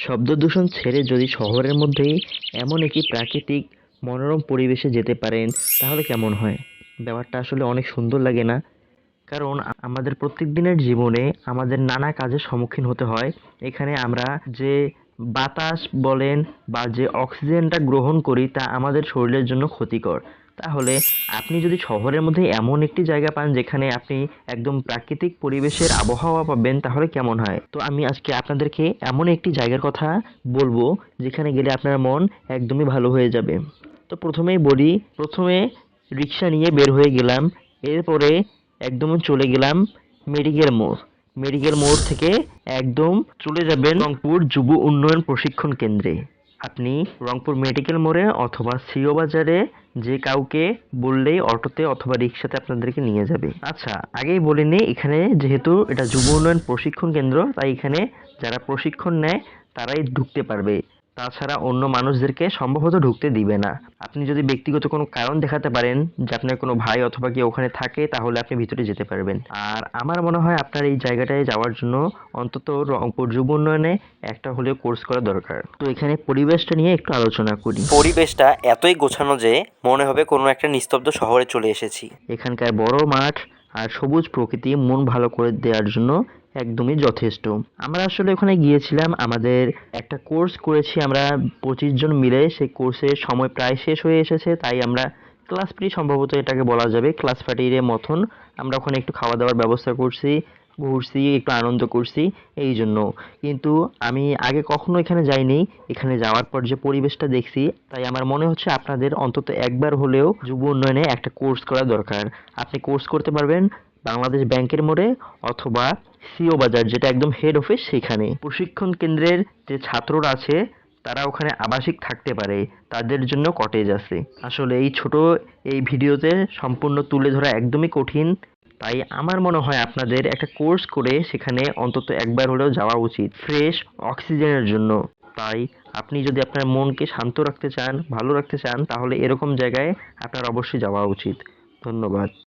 শব্দদূষণ ছেড়ে যদি শহরের মধ্যেই এমন একটি প্রাকৃতিক মনোরম পরিবেশে যেতে পারেন তাহলে কেমন হয়? ব্যাপারটা আসলে অনেক সুন্দর লাগে না? কারণ আমাদের প্রত্যেক দিনের জীবনে আমাদের নানা কাজের সম্মুখীন হতে হয়। এখানে আমরা যে বাতাস বলেন বা যে অক্সিজেনটা গ্রহণ করি তা আমাদের শরীরের জন্য ক্ষতিকর। তাহলে আপনি যদি শহরের মধ্যে এমন একটি জায়গা পান যেখানে আপনি একদম প্রাকৃতিক পরিবেশের আবহাওয়া পাবেন তাহলে কেমন হয়? তো আমি আজকে আপনাদেরকে এমন একটি জায়গার কথা বলবো যেখানে গেলে আপনার মন একদমই ভালো হয়ে যাবে। তো প্রথমেই বলি, প্রথমে রিক্সা নিয়ে বের হয়ে গেলাম। এরপরে একদম চলে গেলাম মেডিকেল মোড়। মেডিকেল মোড় থেকে একদম চলে যাবেন রংপুর যুব উন্নয়ন প্রশিক্ষণ কেন্দ্রে। আপনি রংপুর মেডিকেল মোড়ে অথবা সিও বাজারে যে কাউকে বললেই অটোতে অথবা রিক্সাতে আপনাদেরকে নিয়ে যাবে। আচ্ছা, আগেই বলে নিই, এখানে যেহেতু এটা যুব উন্নয়ন প্রশিক্ষণ কেন্দ্র তাই এখানে যারা প্রশিক্ষণ নেয় তারাই ঢুকতে পারবে। তাছাড়া অন্য মানুষদেরকে সম্ভবত ঢুকতে দিবে না। আপনি যদি ব্যক্তিগত কোনো কারণ দেখাতে পারেন যে আপনার কোনো ভাই অথবা কেউ ওখানে থাকে তাহলে আপনি ভিতরে যেতে পারবেন। আর আমার মনে হয় আপনার এই জায়গাটায় যাওয়ার জন্য অন্তত রংপুর যুব উন্নয়নে একটা হলেও কোর্স করা দরকার। তো এখানে পরিবেশটা নিয়ে একটু আলোচনা করি। পরিবেশটা এতই গোছানো যে মনে হবে কোনো একটা নিস্তব্ধ শহরে চলে এসেছি। এখানকার বড় মাঠ আর সবুজ প্রকৃতি মন ভালো করে দেওয়ার জন্য একদমই যথেষ্ট। আমরা আসলে ওখানে গিয়েছিলাম, আমাদের একটা কোর্স করেছি আমরা 25 জন মিলে। সেই কোর্সের সময় প্রায় শেষ হয়ে এসেছে, তাই আমরা ক্লাস ফ্রি সম্ভবত এটাকে বলা যাবে, ক্লাস পার্টির মতন আমরা ওখানে একটু খাওয়া দাওয়ার ব্যবস্থা করছি, ঘুরছি, একটু আনন্দ করছি এই জন্য। কিন্তু আমি আগে কখনো এখানে যাইনি। এখানে যাওয়ার পর যে পরিবেশটা দেখছি তাই আমার মনে হচ্ছে আপনাদের অন্তত একবার হলেও যুব উন্নয়নে একটা কোর্স করা দরকার। আপনি কোর্স করতে পারবেন বাংলাদেশ ব্যাংকের মোড়ে অথবা সিও বাজার, যেটা একদম হেড অফিস সেখানে। প্রশিক্ষণ কেন্দ্রের যে ছাত্ররা আছে তারা ওখানে আবাসিক থাকতে পারে, তাদের জন্য কটেজ আছে। আসলে এই ছোট এই ভিডিওতে সম্পূর্ণ তুলে ধরা একদমই কঠিন, তাই আমার মনে হয় আপনাদের একটা কোর্স করে সেখানে অন্তত একবার হলেও যাওয়া উচিত ফ্রেশ অক্সিজেনের জন্য। তাই আপনি যদি আপনার মনকে শান্ত রাখতে চান, ভালো রাখতে চান, তাহলে এরকম জায়গায় আপনার অবশ্যই যাওয়া উচিত। ধন্যবাদ।